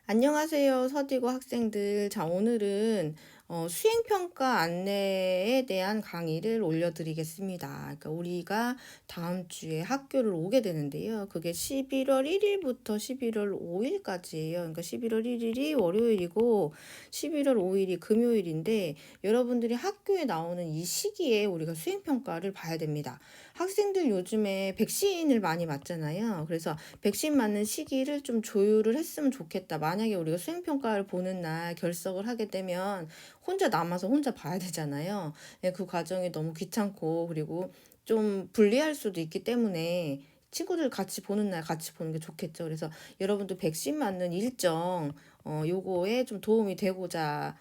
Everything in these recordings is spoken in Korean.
안녕하세요. 서디고 학생들. 자, 오늘은 수행평가 안내에 대한 강의를 올려드리겠습니다. 그러니까 우리가 다음 주에 학교를 오게 되는데요. 그게 11월 1일부터 11월 5일까지예요. 그러니까 11월 1일이 월요일이고 11월 5일이 금요일인데 여러분들이 학교에 나오는 이 시기에 우리가 수행평가를 봐야 됩니다. 학생들 요즘에 백신을 많이 맞잖아요. 그래서 백신 맞는 시기를 좀 조율을 했으면 좋겠다. 만약에 우리가 수행평가를 보는 날 결석을 하게 되면 혼자 남아서 혼자 봐야 되잖아요. 네, 그 과정이 너무 귀찮고 그리고 좀 불리할 수도 있기 때문에 친구들 같이 보는 날 같이 보는 게 좋겠죠. 그래서 여러분도 백신 맞는 일정 요거에 좀 도움이 되고자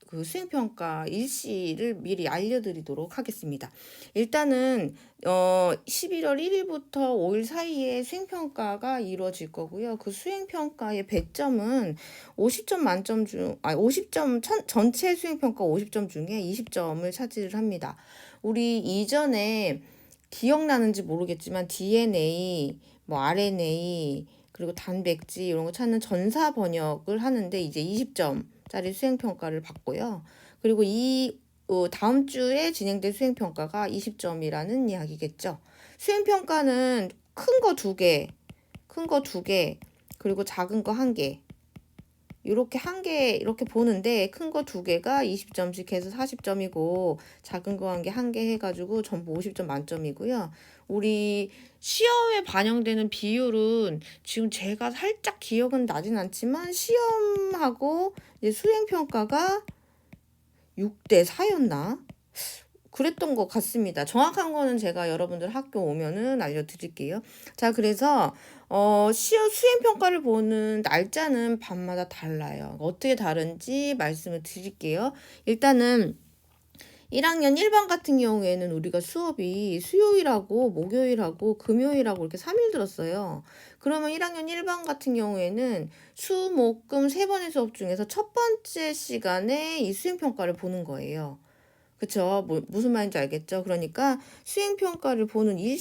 그 수행평가 일시를 미리 알려드리도록 하겠습니다. 일단은 11월 1일부터 5일 사이에 수행평가가 이루어질 거고요. 그 수행평가의 배점은 50점 만점 중, 50점 전체 수행평가 50점 중에 20점을 차지를 합니다. 우리 이전에 기억나는지 모르겠지만 DNA, 뭐 RNA, 그리고 단백질 이런 거 찾는 전사 번역을 하는데 이제 20점짜리 수행평가를 받고요. 그리고 다음 주에 진행될 수행평가가 20점이라는 이야기겠죠. 수행평가는 큰 거 두 개, 그리고 작은 거 한 개, 이렇게 한 개 이렇게 보는데 큰 거 두 개가 20점씩 해서 40점이고 작은 거 한 개 해가지고 전부 50점 만점이고요. 우리 시험에 반영되는 비율은 지금 제가 살짝 기억은 나진 않지만 시험하고 이제 수행평가가 6대 4였나? 그랬던 것 같습니다. 정확한 거는 제가 여러분들 학교 오면은 알려드릴게요. 자, 그래서 시험 수행평가를 보는 날짜는 밤마다 달라요. 어떻게 다른지 말씀을 드릴게요. 일단은 1학년 1반 같은 경우에는 우리가 수업이 수요일하고 목요일하고 금요일하고 이렇게 3일 들었어요. 그러면 1학년 1반 같은 경우에는 수, 목, 금 세 번의 수업 중에서 첫 번째 시간에 이 수행평가를 보는 거예요. 그쵸? 무슨 말인지 알겠죠? 그러니까 수행평가를 보는 이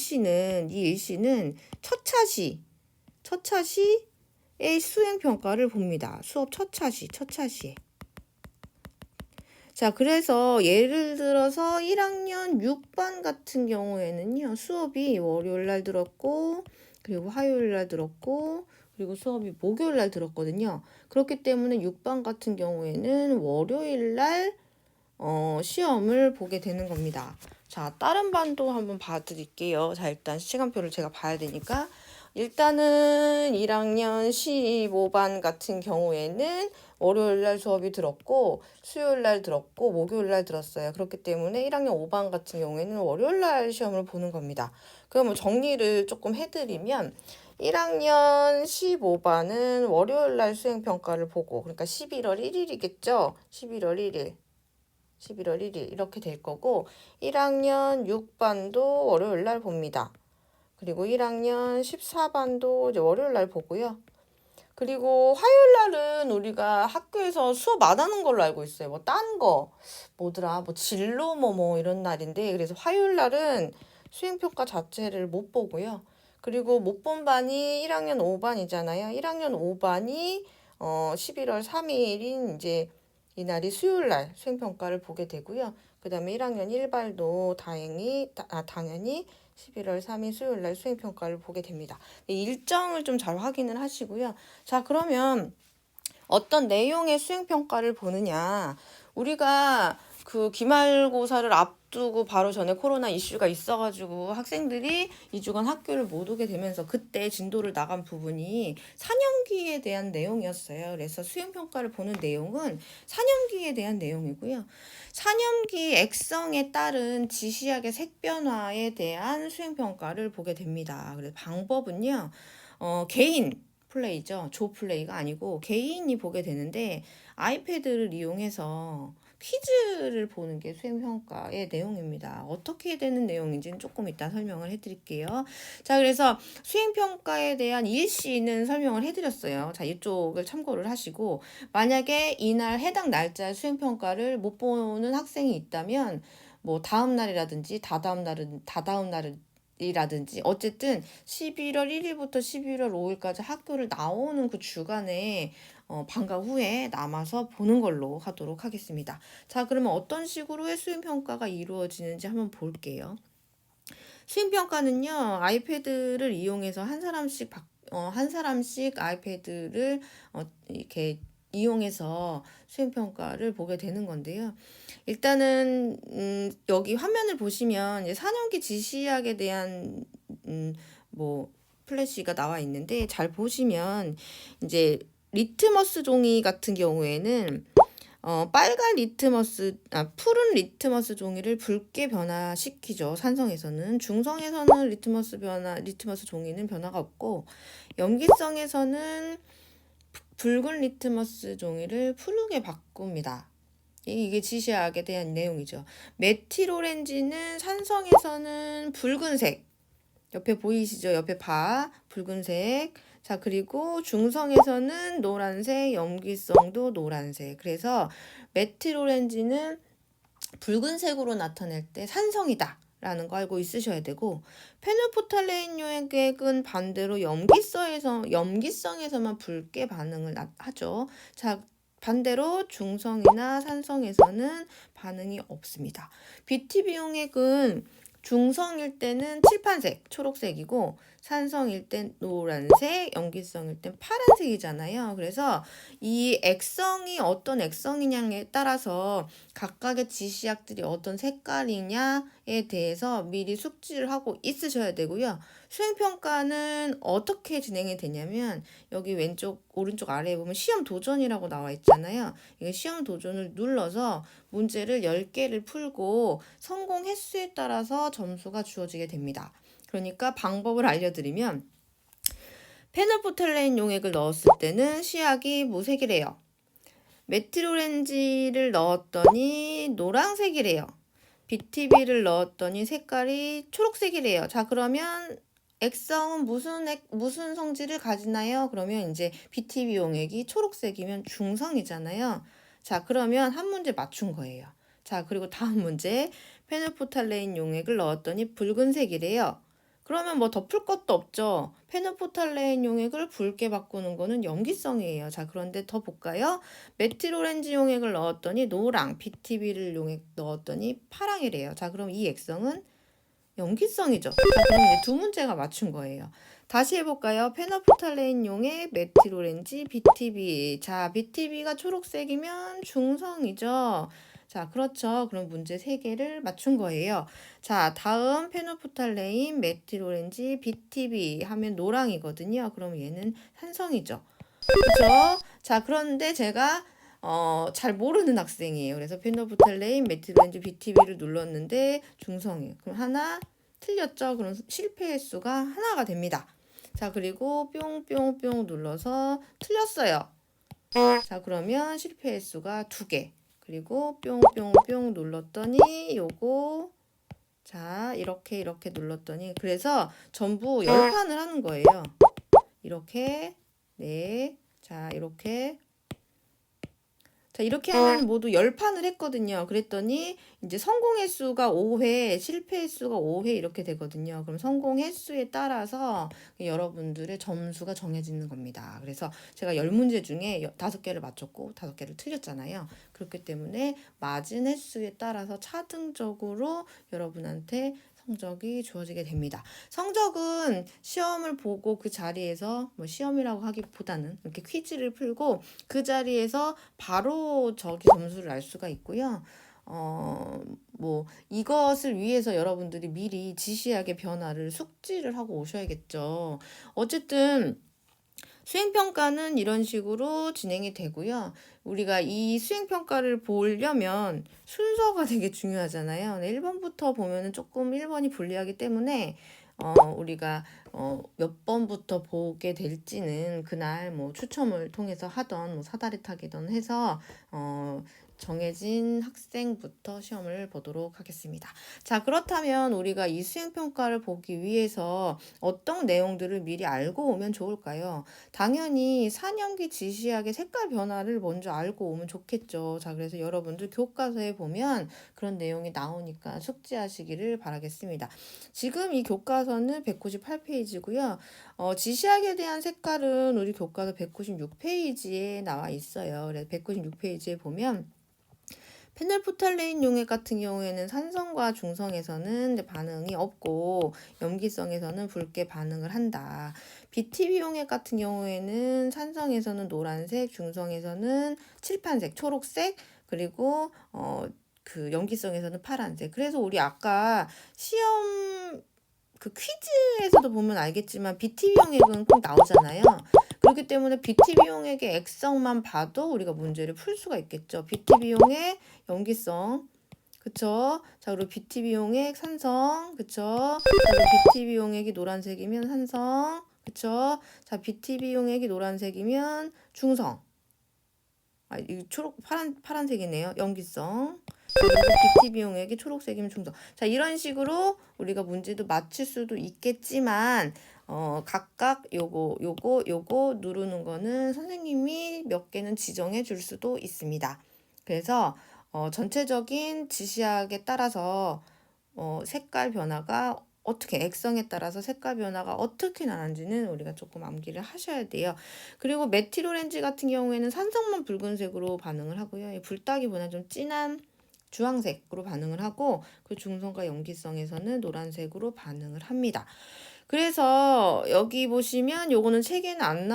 일시는 첫 차시의 수행평가를 봅니다. 수업 첫 차시에. 자, 그래서 예를 들어서 1학년 6반 같은 경우에는요, 수업이 월요일 날 들었고, 그리고 화요일 날 들었고, 그리고 수업이 목요일 날 들었거든요. 그렇기 때문에 6반 같은 경우에는 월요일 날 시험을 보게 되는 겁니다. 자, 다른 반도 한번 봐드릴게요. 자, 일단 시간표를 제가 봐야 되니까. 일단은 1학년 15반 같은 경우에는 월요일 날 수업이 들었고, 수요일 날 들었고, 목요일 날 들었어요. 그렇기 때문에 1학년 5반 같은 경우에는 월요일 날 시험을 보는 겁니다. 그러면 정리를 조금 해드리면, 1학년 15반은 월요일 날 수행평가를 보고, 그러니까 11월 1일이겠죠? 11월 1일 이렇게 될 거고 1학년 6반도 월요일 날 봅니다. 그리고 1학년 14반도 이제 월요일 날 보고요. 그리고 화요일 날은 우리가 학교에서 수업 안 하는 걸로 알고 있어요. 뭐 딴 거, 뭐더라, 뭐 진로 뭐 이런 날인데 그래서 화요일 날은 수행평가 자체를 못 보고요. 그리고 못 본 반이 1학년 5반이잖아요. 1학년 5반이 11월 3일인 이제 이날이 수요일 날 수행평가를 보게 되고요. 그 다음에 1학년 1반도 당연히 11월 3일 수요일 날 수행평가를 보게 됩니다. 일정을 좀 잘 확인을 하시고요. 자, 그러면 어떤 내용의 수행평가를 보느냐. 우리가 그 기말고사를 앞두고 바로 전에 코로나 이슈가 있어가지고 학생들이 2주간 학교를 못 오게 되면서 그때 진도를 나간 부분이 4년기에 대한 내용이었어요. 그래서 수행평가를 보는 내용은 4년기에 대한 내용이고요. 4년기 액성에 따른 지시학의 색변화에 대한 수행평가를 보게 됩니다. 그래서 방법은요. 개인 플레이죠. 조 플레이가 아니고 개인이 보게 되는데 아이패드를 이용해서 퀴즈를 보는 게 수행평가의 내용입니다. 어떻게 되는 내용인지는 조금 이따 설명을 해드릴게요. 자, 그래서 수행평가에 대한 일시는 설명을 해드렸어요. 자, 이쪽을 참고를 하시고 만약에 이날 해당 날짜 수행평가를 못 보는 학생이 있다면 뭐 다음 날이라든지 다다음 날은 이라든지 어쨌든 11월 1일부터 11월 5일까지 학교를 나오는 그 주간에 방과 후에 남아서 보는 걸로 하도록 하겠습니다. 자, 그러면 어떤 식으로의 수행평가가 이루어지는지 한번 볼게요. 수행평가는요, 아이패드를 이용해서 한 사람씩 아이패드를 이렇게 이용해서 수행평가를 보게 되는 건데요. 일단은 여기 화면을 보시면 이제 4년기 지시학에 대한 뭐 플래시가 나와 있는데, 잘 보시면 이제 리트머스 종이 같은 경우에는 푸른 리트머스 종이를 붉게 변화시키죠. 산성에서는. 중성에서는 리트머스 종이는 변화가 없고, 염기성에서는 붉은 리트머스 종이를 푸르게 바꿉니다. 이게 지시학에 대한 내용이죠. 메틸오렌지는 산성에서는 붉은색. 옆에 보이시죠? 옆에 붉은색. 자, 그리고 중성에서는 노란색, 염기성도 노란색. 그래서 메틸오렌지는 붉은색으로 나타낼 때 산성이다 라는 거 알고 있으셔야 되고, 페놀포탈레인 용액은 반대로 염기성에서만 붉게 반응을 하죠. 자, 반대로 중성이나 산성에서는 반응이 없습니다. BTB 용액은 중성일 때는 칠판색, 초록색이고, 산성일 땐 노란색, 염기성일 땐 파란색이잖아요. 그래서 이 액성이 어떤 액성이냐에 따라서 각각의 지시약들이 어떤 색깔이냐에 대해서 미리 숙지를 하고 있으셔야 되고요. 수행평가는 어떻게 진행이 되냐면, 여기 오른쪽 아래에 보면 시험 도전이라고 나와 있잖아요. 이게 시험 도전을 눌러서 문제를 10개를 풀고 성공 횟수에 따라서 점수가 주어지게 됩니다. 그러니까 방법을 알려드리면, 페놀포탈레인 용액을 넣었을 때는 시약이 무색이래요. 메틸오렌지를 넣었더니 노란색이래요. BTB를 넣었더니 색깔이 초록색이래요. 자, 그러면 액성은 무슨 성질을 가지나요? 그러면 이제 BTB 용액이 초록색이면 중성이잖아요. 자, 그러면 한 문제 맞춘 거예요. 자, 그리고 다음 문제. 페놀포탈레인 용액을 넣었더니 붉은색이래요. 그러면 뭐 덮을 것도 없죠. 페놀포탈레인 용액을 붉게 바꾸는 거는 염기성이에요. 자, 그런데 더 볼까요? 메틸오렌지 용액을 넣었더니 노랑, BTB를 용액 넣었더니 파랑이래요. 자, 그럼 이 액성은 염기성이죠. 자, 그럼 이제 두 문제가 맞춘 거예요. 다시 해볼까요? 페놀포탈레인 용액, 메틸오렌지, BTB. 자, BTB가 초록색이면 중성이죠. 자, 그렇죠. 그럼 문제 3개를 맞춘 거예요. 자, 다음 페놀포탈레인, 메틸오렌지, BTB 하면 노랑이거든요. 그럼 얘는 산성이죠. 그렇죠? 자, 그런데 제가 잘 모르는 학생이에요. 그래서 페놀포탈레인, 메틸오렌지, BTB를 눌렀는데 중성이에요. 그럼 하나 틀렸죠? 그럼 실패 횟수가 하나가 됩니다. 자, 그리고 뿅뿅뿅 눌러서 틀렸어요. 자, 그러면 실패 횟수가 2개. 그리고 뿅뿅뿅 눌렀더니 요거, 자, 이렇게 눌렀더니, 그래서 전부 10판을 하는 거예요. 이렇게, 네, 자, 이렇게. 자, 이렇게 하면 모두 10판을 했거든요. 그랬더니 이제 성공 횟수가 5회, 실패 횟수가 5회 이렇게 되거든요. 그럼 성공 횟수에 따라서 여러분들의 점수가 정해지는 겁니다. 그래서 제가 10문제 중에 5개를 맞췄고 5개를 틀렸잖아요. 그렇기 때문에 맞은 횟수에 따라서 차등적으로 여러분한테 성적이 주어지게 됩니다. 성적은 시험을 보고 그 자리에서, 뭐 시험이라고 하기보다는 이렇게 퀴즈를 풀고 그 자리에서 바로 저기 점수를 알 수가 있고요. 뭐 이것을 위해서 여러분들이 미리 지시학의 변화를 숙지를 하고 오셔야겠죠. 어쨌든 수행평가는 이런 식으로 진행이 되고요. 우리가 이 수행평가를 보려면 순서가 되게 중요하잖아요. 1번부터 보면은 조금 1번이 불리하기 때문에 우리가 몇 번부터 보게 될지는 그날 뭐 추첨을 통해서 하던 뭐 사다리 타기든 해서 정해진 학생부터 시험을 보도록 하겠습니다. 자, 그렇다면 우리가 이 수행평가를 보기 위해서 어떤 내용들을 미리 알고 오면 좋을까요? 당연히 4년기 지시학의 색깔 변화를 먼저 알고 오면 좋겠죠. 자, 그래서 여러분들 교과서에 보면 그런 내용이 나오니까 숙지하시기를 바라겠습니다. 지금 이 교과서는 198페이지고요. 지시학에 대한 색깔은 우리 교과서 196페이지에 나와 있어요. 그래서 196페이지에 보면 페넬프탈레인 용액 같은 경우에는 산성과 중성에서는 반응이 없고 염기성에서는 붉게 반응을 한다. BTB 용액 같은 경우에는 산성에서는 노란색, 중성에서는 칠판색, 초록색, 그리고 그 염기성에서는 파란색. 그래서 우리 아까 시험 그 퀴즈에서도 보면 알겠지만 BTB 용액은 꼭 나오잖아요. 그렇기 때문에 BTB 용액의 액성만 봐도 우리가 문제를 풀 수가 있겠죠. BTB 용액 염기성, 그쵸? 자, 그리고 BTB 용액 산성, 그쵸? 그리고 BTB 용액이 노란색이면 산성, 그쵸? 자, BTB 용액이 노란색이면 중성. 이 파란색이네요. 염기성. 그리고 BTB 용액이 초록색이면 중성. 자, 이런 식으로 우리가 문제도 맞출 수도 있겠지만 각각 요거 누르는 거는 선생님이 몇 개는 지정해 줄 수도 있습니다. 그래서 전체적인 지시학에 따라서 색깔 변화가 어떻게 액성에 따라서 색깔 변화가 어떻게 나는지는 우리가 조금 암기를 하셔야 돼요. 그리고 메틸 오렌지 같은 경우에는 산성만 붉은색으로 반응을 하고요. 붉다기보다 좀 진한 주황색으로 반응을 하고 그 중성과 염기성에서는 노란색으로 반응을 합니다. 그래서 여기 보시면 요거는 책에는 안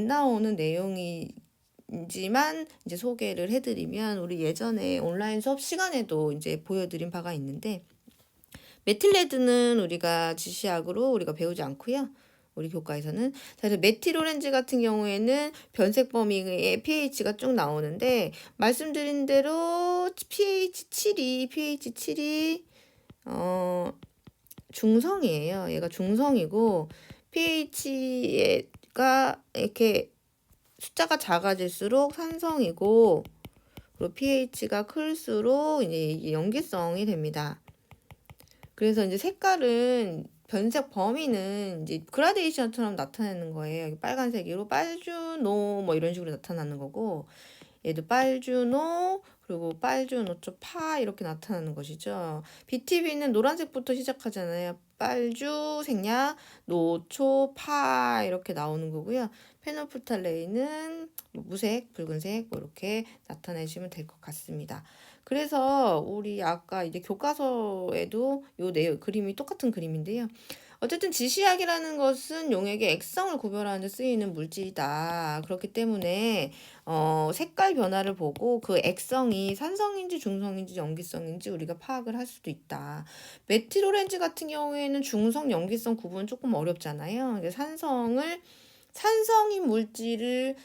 나오는 내용이지만 이제 소개를 해드리면 우리 예전에 온라인 수업 시간에도 이제 보여드린 바가 있는데 메틸레드는 우리가 지시학으로 우리가 배우지 않고요. 우리 교과에서는. 그래서 메틸 오렌지 같은 경우에는 변색 범위의 pH가 쭉 나오는데 말씀드린 대로 pH7이 중성이에요. 얘가 중성이고 pH가 이렇게 숫자가 작아질수록 산성이고 그리고 pH가 클수록 이제 염기성이 됩니다. 그래서 이제 색깔은 변색 범위는 이제 그라데이션처럼 나타내는 거예요. 빨간색으로 빨주노 뭐 이런 식으로 나타나는 거고 얘도 빨주노 그리고 빨주노초 파 이렇게 나타나는 것이죠. BTB는 노란색부터 시작하잖아요. 빨주, 생략, 노초, 파 이렇게 나오는 거고요. 페놀프탈레인은 무색, 붉은색 뭐 이렇게 나타내시면 될 것 같습니다. 그래서 우리 아까 이제 교과서에도 요 내용 그림이 똑같은 그림인데요. 어쨌든 지시약이라는 것은 용액의 액성을 구별하는 데 쓰이는 물질이다. 그렇기 때문에 색깔 변화를 보고 그 액성이 산성인지 중성인지 염기성인지 우리가 파악을 할 수도 있다. 메틸 오렌지 같은 경우에는 중성, 염기성 구분 조금 어렵잖아요. 산성인 물질을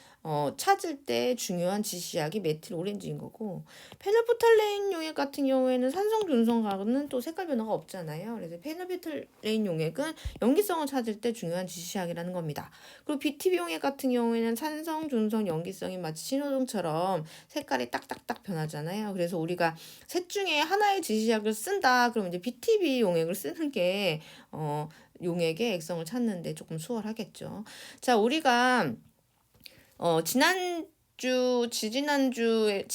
찾을 때 중요한 지시약이 메틸 오렌지인 거고 페놀프탈레인 용액 같은 경우에는 산성, 중성하고는 또 색깔 변화가 없잖아요. 그래서 페놀프탈레인 용액은 염기성을 찾을 때 중요한 지시약이라는 겁니다. 그리고 BTB 용액 같은 경우에는 산성, 중성, 염기성이 마치 신호등처럼 색깔이 딱딱딱 변하잖아요. 그래서 우리가 셋 중에 하나의 지시약을 쓴다. 그러면 이제 BTB 용액을 쓰는 게 용액의 액성을 찾는데 조금 수월하겠죠. 자, 우리가 지지난주에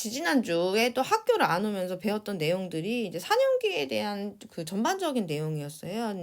또 학교를 안 오면서 배웠던 내용들이 이제 4년기에 대한 그 전반적인 내용이었어요.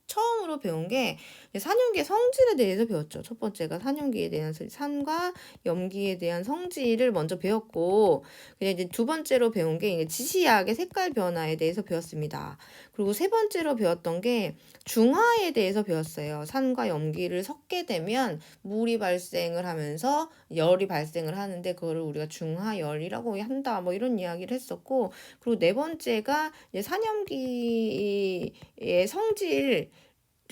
처음으로 배운 게 4년기의 성질에 대해서 배웠죠. 첫 번째가 4년기에 대한 산과 염기에 대한 성질을 먼저 배웠고, 그냥 이제 두 번째로 배운 게 이제 지시약의 색깔 변화에 대해서 배웠습니다. 그리고 세 번째로 배웠던 게 중화에 대해서 배웠어요. 산과 염기를 섞게 되면 물이 발생을 하면서 열이 발생을 하는데 그거를 우리가 중화열이라고 한다. 뭐 이런 이야기를 했었고, 그리고 네 번째가 이제 산염기의 성질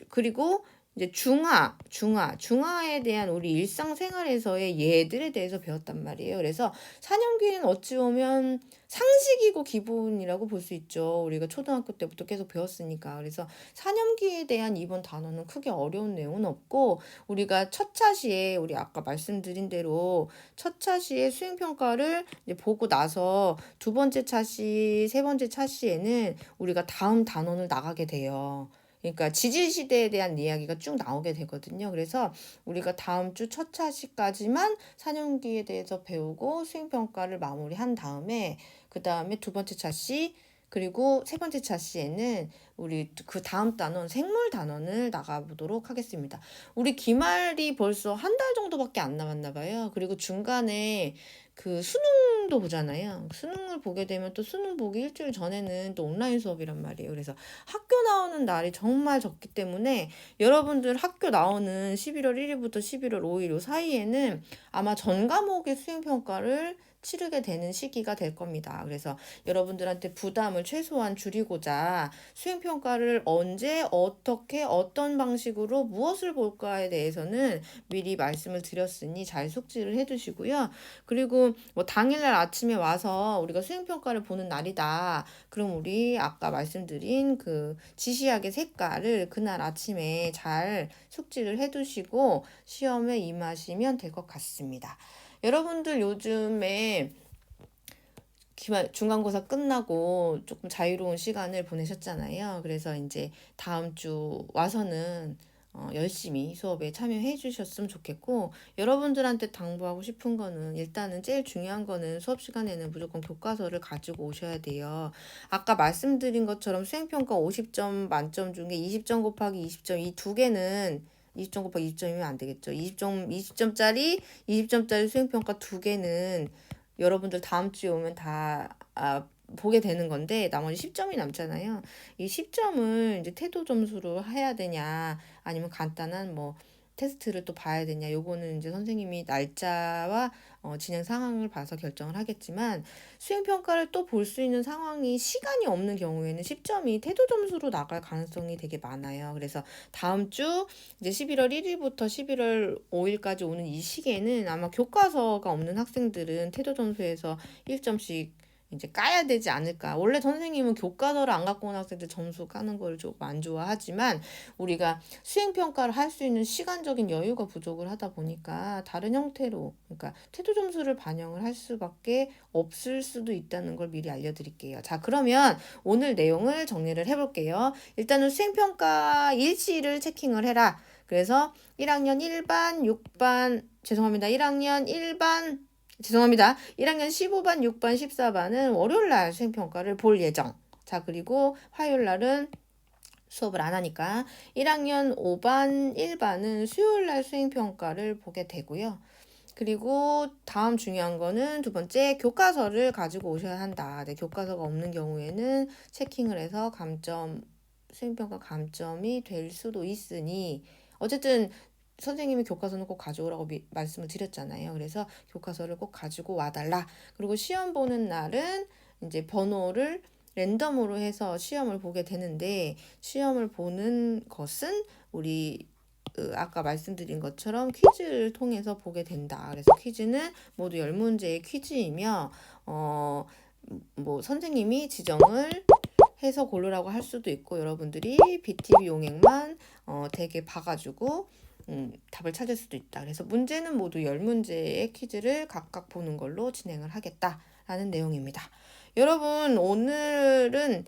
그리고 이제 중화에 대한 우리 일상생활에서의 예들에 대해서 배웠단 말이에요. 그래서 사념기는 어찌 보면 상식이고 기본이라고 볼 수 있죠. 우리가 초등학교 때부터 계속 배웠으니까. 그래서 사념기에 대한 이번 단어는 크게 어려운 내용은 없고, 우리가 첫 차시에 우리 아까 말씀드린 대로 첫 차시에 수행평가를 이제 보고 나서 두 번째 차시, 세 번째 차시에는 우리가 다음 단원을 나가게 돼요. 그러니까 지질시대에 대한 이야기가 쭉 나오게 되거든요. 그래서 우리가 다음 주 첫 차시까지만 사년기에 대해서 배우고 수행평가를 마무리한 다음에 그 다음에 두 번째 차시 그리고 세 번째 차시에는 우리 그 다음 단원 생물 단원을 나가보도록 하겠습니다. 우리 기말이 벌써 한 달 정도밖에 안 남았나 봐요. 그리고 중간에 그 수능도 보잖아요. 수능을 보게 되면 또 수능 보기 일주일 전에는 또 온라인 수업이란 말이에요. 그래서 학교 나오는 날이 정말 적기 때문에 여러분들 학교 나오는 11월 1일부터 11월 5일 요 사이에는 아마 전 과목의 수행평가를 치르게 되는 시기가 될 겁니다. 그래서 여러분들한테 부담을 최소한 줄이고자 수행평가를 언제, 어떻게, 어떤 방식으로 무엇을 볼까에 대해서는 미리 말씀을 드렸으니 잘 숙지를 해두시고요. 그리고 뭐 당일날 아침에 와서 우리가 수행평가를 보는 날이다. 그럼 우리 아까 말씀드린 그 지시학의 색깔을 그날 아침에 잘 숙지를 해두시고 시험에 임하시면 될 것 같습니다. 여러분들 요즘에 중간고사 끝나고 조금 자유로운 시간을 보내셨잖아요. 그래서 이제 다음 주 와서는 열심히 수업에 참여해 주셨으면 좋겠고, 여러분들한테 당부하고 싶은 거는 일단은 제일 중요한 거는 수업 시간에는 무조건 교과서를 가지고 오셔야 돼요. 아까 말씀드린 것처럼 수행평가 50점 만점 중에 20점 곱하기 20점 이 두 개는 20점 곱하기 20점이면 안 되겠죠. 20점짜리 수행평가 두 개는 여러분들 다음 주에 오면 다 보게 되는 건데 나머지 10점이 남잖아요. 이 10점을 이제 태도 점수로 해야 되냐 아니면 간단한 뭐 테스트를 또 봐야 되냐 요거는 이제 선생님이 날짜와 진행 상황을 봐서 결정을 하겠지만 수행평가를 또 볼 수 있는 상황이 시간이 없는 경우에는 10점이 태도 점수로 나갈 가능성이 되게 많아요. 그래서 다음 주 이제 11월 1일부터 11월 5일까지 오는 이 시기에는 아마 교과서가 없는 학생들은 태도 점수에서 1점씩 이제 까야 되지 않을까. 원래 선생님은 교과서를 안 갖고 온 학생들 점수 까는 걸 좀 안 좋아하지만 우리가 수행평가를 할 수 있는 시간적인 여유가 부족을 하다 보니까 다른 형태로 그러니까 태도 점수를 반영을 할 수밖에 없을 수도 있다는 걸 미리 알려드릴게요. 자, 그러면 오늘 내용을 정리를 해볼게요. 일단은 수행평가 일지를 체킹을 해라. 그래서 1학년 1반, 6반, 죄송합니다. 1학년 1반, 죄송합니다. 1학년 15반, 6반, 14반은 월요일날 수행평가를 볼 예정. 자, 그리고 화요일날은 수업을 안 하니까 1학년 5반, 1반은 수요일날 수행평가를 보게 되고요. 그리고 다음 중요한 거는 두 번째 교과서를 가지고 오셔야 한다. 네, 교과서가 없는 경우에는 체킹을 해서 수행평가 감점이 될 수도 있으니 어쨌든 선생님이 교과서는 꼭 가져오라고 말씀을 드렸잖아요. 그래서 교과서를 꼭 가지고 와달라. 그리고 시험 보는 날은 이제 번호를 랜덤으로 해서 시험을 보게 되는데 시험을 보는 것은 우리 아까 말씀드린 것처럼 퀴즈를 통해서 보게 된다. 그래서 퀴즈는 모두 10문제의 퀴즈이며 뭐 선생님이 지정을 해서 고르라고 할 수도 있고 여러분들이 BTV 용액만 되게 봐가지고 답을 찾을 수도 있다. 그래서 문제는 모두 10문제의 퀴즈를 각각 보는 걸로 진행을 하겠다라는 내용입니다. 여러분 오늘은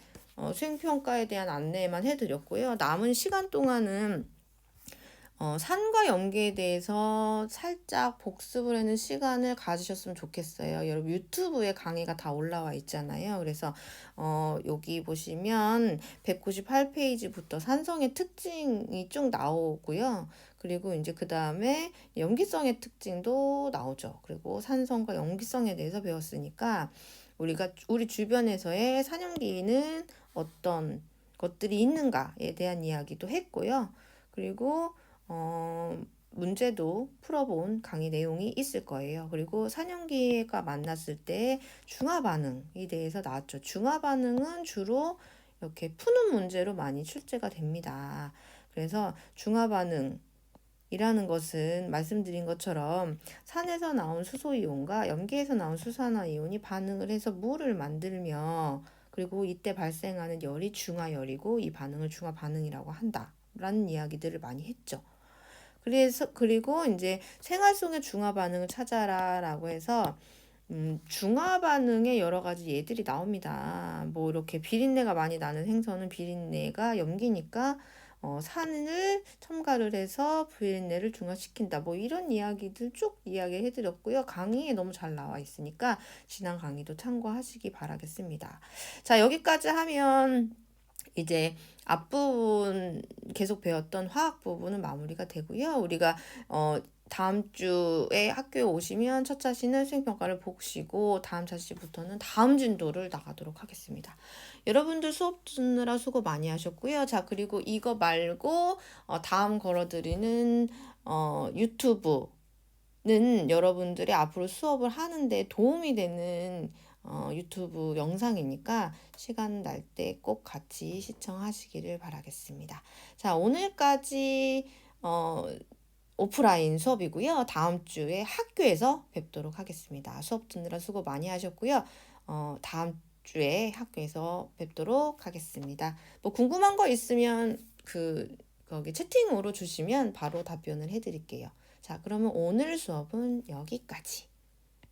수행평가에 대한 안내만 해드렸고요. 남은 시간 동안은 산과 연계에 대해서 살짝 복습을 하는 시간을 가지셨으면 좋겠어요. 여러분 유튜브에 강의가 다 올라와 있잖아요. 그래서 여기 보시면 198페이지부터 산성의 특징이 쭉 나오고요. 그리고 이제 그 다음에 염기성의 특징도 나오죠. 그리고 산성과 염기성에 대해서 배웠으니까 우리 주변에서의 산염기는 어떤 것들이 있는가에 대한 이야기도 했고요. 그리고 문제도 풀어본 강의 내용이 있을 거예요. 그리고 산염기가 만났을 때 중화 반응에 대해서 나왔죠. 중화 반응은 주로 이렇게 푸는 문제로 많이 출제가 됩니다. 그래서 중화 반응 이라는 것은 말씀드린 것처럼 산에서 나온 수소이온과 염기에서 나온 수산화이온이 반응을 해서 물을 만들며 그리고 이때 발생하는 열이 중화열이고 이 반응을 중화 반응이라고 한다라는 이야기들을 많이 했죠. 그리고 이제 생활 속의 중화 반응을 찾아라라고 해서 중화 반응에 여러 가지 예들이 나옵니다. 뭐 이렇게 비린내가 많이 나는 생선은 비린내가 염기니까 산을 첨가를 해서 비린내를 중화시킨다. 뭐 이런 이야기들 쭉 이야기해 드렸고요. 강의에 너무 잘 나와 있으니까 지난 강의도 참고하시기 바라겠습니다. 자, 여기까지 하면 이제 앞부분 계속 배웠던 화학 부분은 마무리가 되고요. 우리가 다음 주에 학교에 오시면 첫 차시는 수행평가를 보시고 다음 차시부터는 다음 진도를 나가도록 하겠습니다. 여러분들 수업 듣느라 수고 많이 하셨고요. 자, 그리고 이거 말고 다음 걸어드리는 유튜브는 여러분들이 앞으로 수업을 하는데 도움이 되는 유튜브 영상이니까 시간 날 때 꼭 같이 시청하시기를 바라겠습니다. 자, 오늘까지 오프라인 수업이고요. 다음 주에 학교에서 뵙도록 하겠습니다. 수업 듣느라 수고 많이 하셨고요. 다음 주에 학교에서 뵙도록 하겠습니다. 뭐 궁금한 거 있으면 거기 채팅으로 주시면 바로 답변을 해드릴게요. 자, 그러면 오늘 수업은 여기까지.